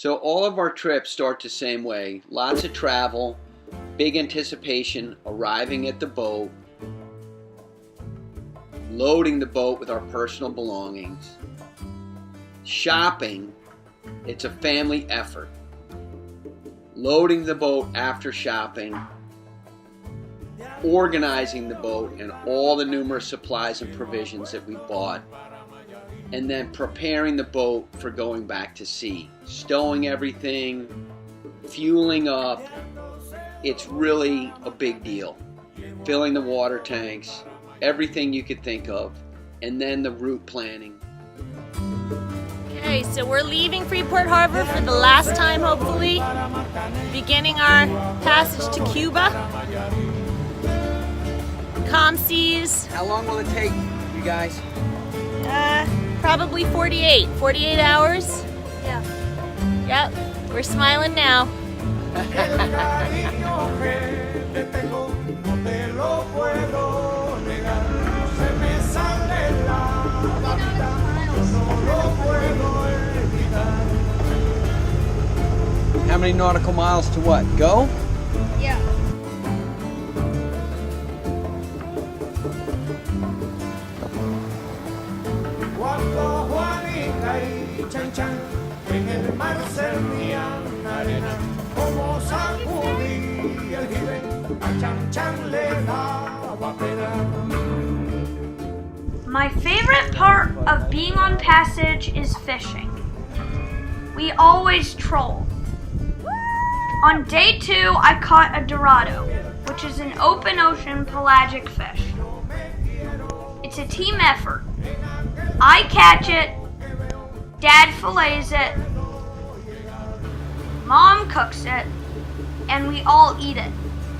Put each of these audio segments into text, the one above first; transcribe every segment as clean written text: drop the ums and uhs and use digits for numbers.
So all of our trips start the same way. Lots of travel, big anticipation, arriving at the boat, loading the boat with our personal belongings, shopping. It's a family effort. Loading the boat after shopping, organizing the boat and all the numerous supplies and provisions that we bought, and then preparing the boat for going back to sea. Stowing everything, fueling up. It's really a big deal. Filling the water tanks, everything you could think of, and then the route planning. Okay, so we're leaving Freeport Harbor for the last time, hopefully. Beginning our passage to Cuba. Calm seas. How long will it take, you guys? Probably 48 hours. Yeah. Yep, we're smiling now. How many nautical miles to what? Go? Yeah. My favorite part of being on passage is fishing. We always troll. On day 2, I caught a Dorado, which is an open ocean pelagic fish. It's a team effort. I catch it, Dad fillets it, Mom cooks it, and we all eat it.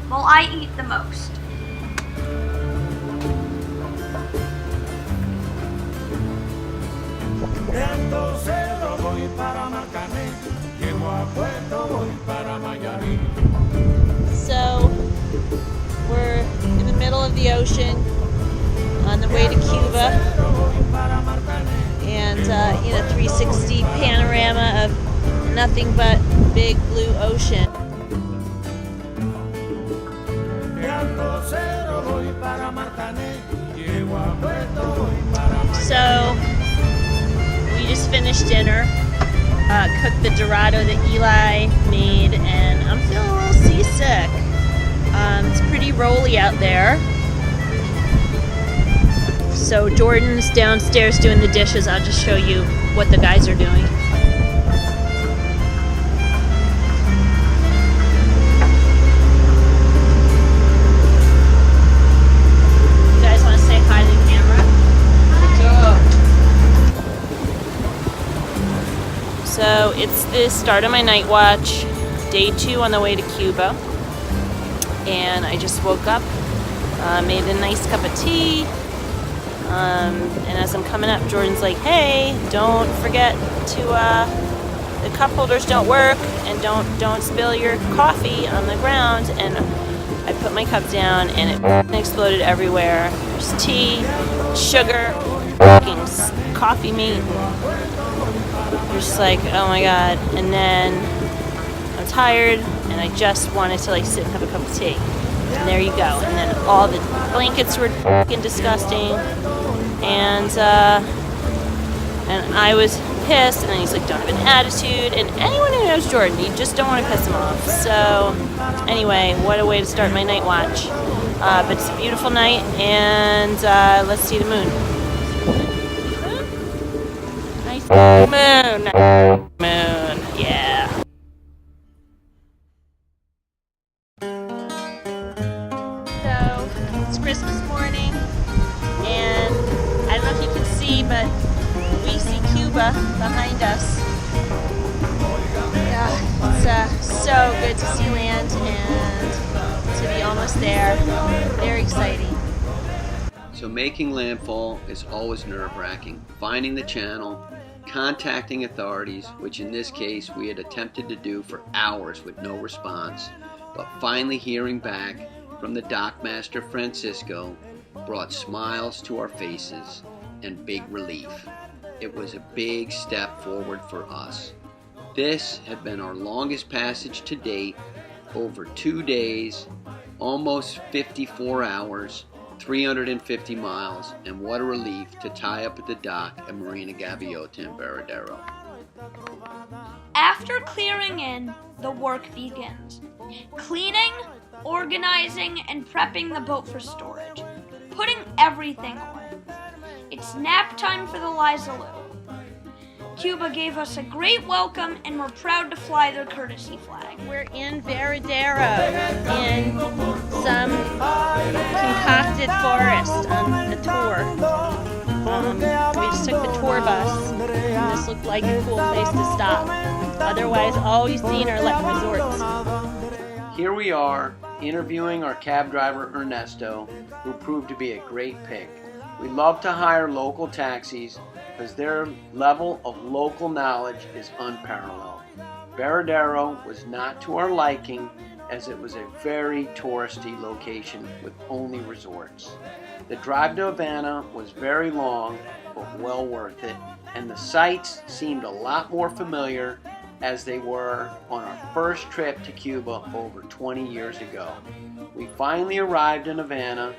Well, I eat the most. So, we're in the middle of the ocean on the way to Cuba, and 360 panorama of nothing but big blue ocean. So, we just finished dinner, cooked the Dorado that Eli made, and I'm feeling a little seasick. It's pretty rolly out there. So Jordan's downstairs doing the dishes. I'll just show you what the guys are doing. You guys want to say hi to the camera? So it's the start of my night watch, day 2 on the way to Cuba. And I just woke up, made a nice cup of tea. And as I'm coming up, Jordan's like, hey, don't forget to, the cup holders don't work, and don't spill your coffee on the ground. And I put my cup down, and it exploded everywhere. There's tea, sugar, coffee mate. You're just like, oh my God. And then I'm tired, and I just wanted to sit and have a cup of tea. And there you go. And then all the blankets were fucking disgusting. And I was pissed, and then he's like, don't have an attitude. And anyone who knows Jordan, you just don't want to piss him off. So anyway, what a way to start my night watch. But it's a beautiful night, and let's see the moon. Nice moon. Moon, yeah. So it's Christmas morning, and I don't know if you can see, but we see Cuba behind us. Yeah, it's so good to see land and to be almost there. Very exciting. So making landfall is always nerve-wracking. Finding the channel, contacting authorities, which in this case we had attempted to do for hours with no response, but finally hearing back from the dockmaster Francisco brought smiles to our faces and big relief. It was a big step forward for us. This had been our longest passage to date, over 2 days, almost 54 hours, 350 miles, and what a relief to tie up at the dock at Marina Gaviota in Veradero. After clearing in, the work begins. Cleaning, organizing, and prepping the boat for storage. Putting everything away. It's nap time for the Liza-Lu. Cuba gave us a great welcome and we're proud to fly their courtesy flag. We're in Veradero in some concocted forest on a tour. We just took the tour bus and this looked like a cool place to stop. Otherwise, all you've seen are like resorts. Here we are, interviewing our cab driver Ernesto, who proved to be a great pick. We love to hire local taxis because their level of local knowledge is unparalleled. Veradero was not to our liking as it was a very touristy location with only resorts. The drive to Havana was very long but well worth it, and the sights seemed a lot more familiar as they were on our first trip to Cuba over 20 years ago. We finally arrived in Havana,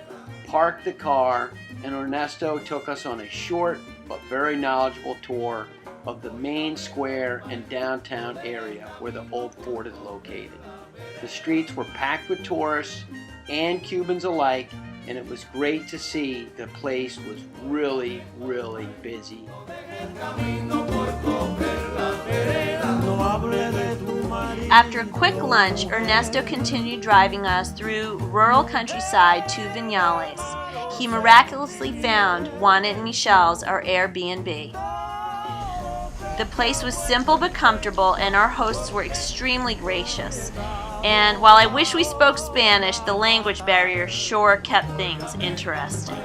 parked the car, and Ernesto took us on a short but very knowledgeable tour of the main square and downtown area where the old fort is located. The streets were packed with tourists and Cubans alike, and it was great to see the place was really, really busy. After a quick lunch, Ernesto continued driving us through rural countryside to Vinales. He miraculously found Juana and Michelle's, our Airbnb. The place was simple but comfortable, and our hosts were extremely gracious. And while I wish we spoke Spanish, the language barrier sure kept things interesting.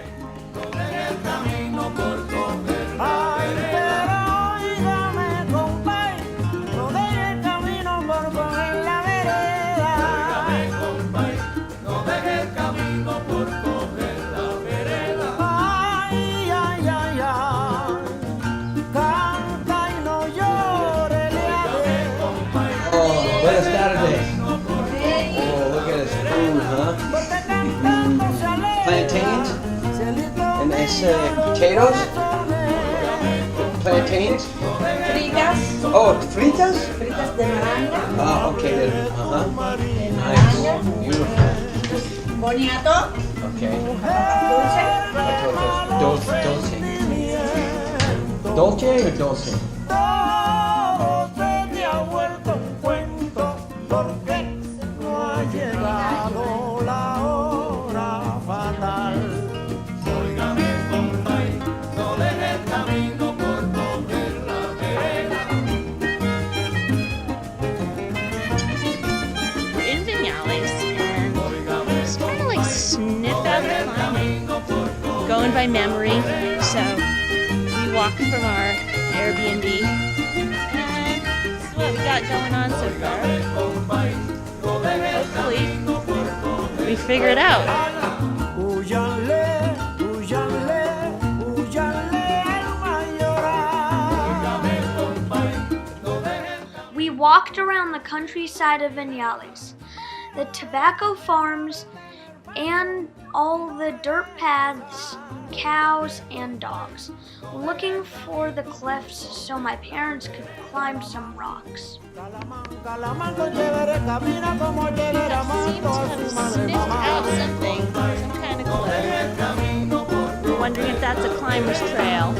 Buenas tardes. Oh, look at this food, huh? Plantains? And it's potatoes? Plantains? Fritas. Oh, fritas? Fritas de naranja. Oh, okay. Nice. Beautiful. Boniato. Okay. Dulce. Dolce or dulce? Going by memory, so we walked from our Airbnb, and this is what we got going on so far. Hopefully, we figure it out. We walked around the countryside of Vinales, the tobacco farms, and all the dirt paths, cows, and dogs, looking for the cliffs so my parents could climb some rocks. Seems to have sniffed out something, some kind of cliff. We're wondering if that's a climber's trail.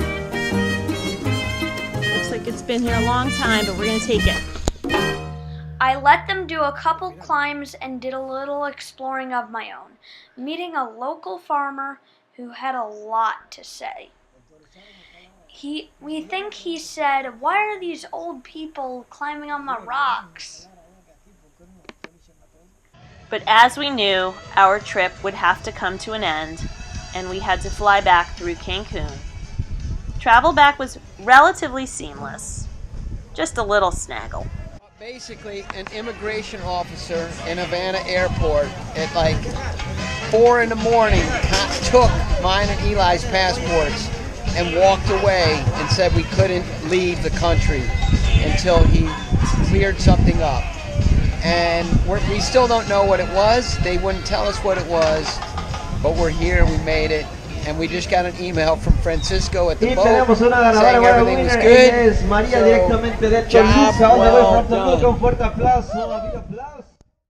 Looks like it's been here a long time, but we're going to take it. I let them do a couple climbs and did a little exploring of my own, meeting a local farmer who had a lot to say. We think he said, "Why are these old people climbing on my rocks?" But as we knew, our trip would have to come to an end, and we had to fly back through Cancun. Travel back was relatively seamless, just a little snaggle. Basically, an immigration officer in Havana Airport at like 4 in the morning took mine and Eli's passports and walked away and said we couldn't leave the country until he cleared something up. And we still don't know what it was. They wouldn't tell us what it was, but we're here, we made it. And we just got an email from Francisco at the boat tenemos una ganadora, saying bueno, everything was winner, good. ella es María So, directamente de job Toluca, donde well voy a un fuerte done. aplauso,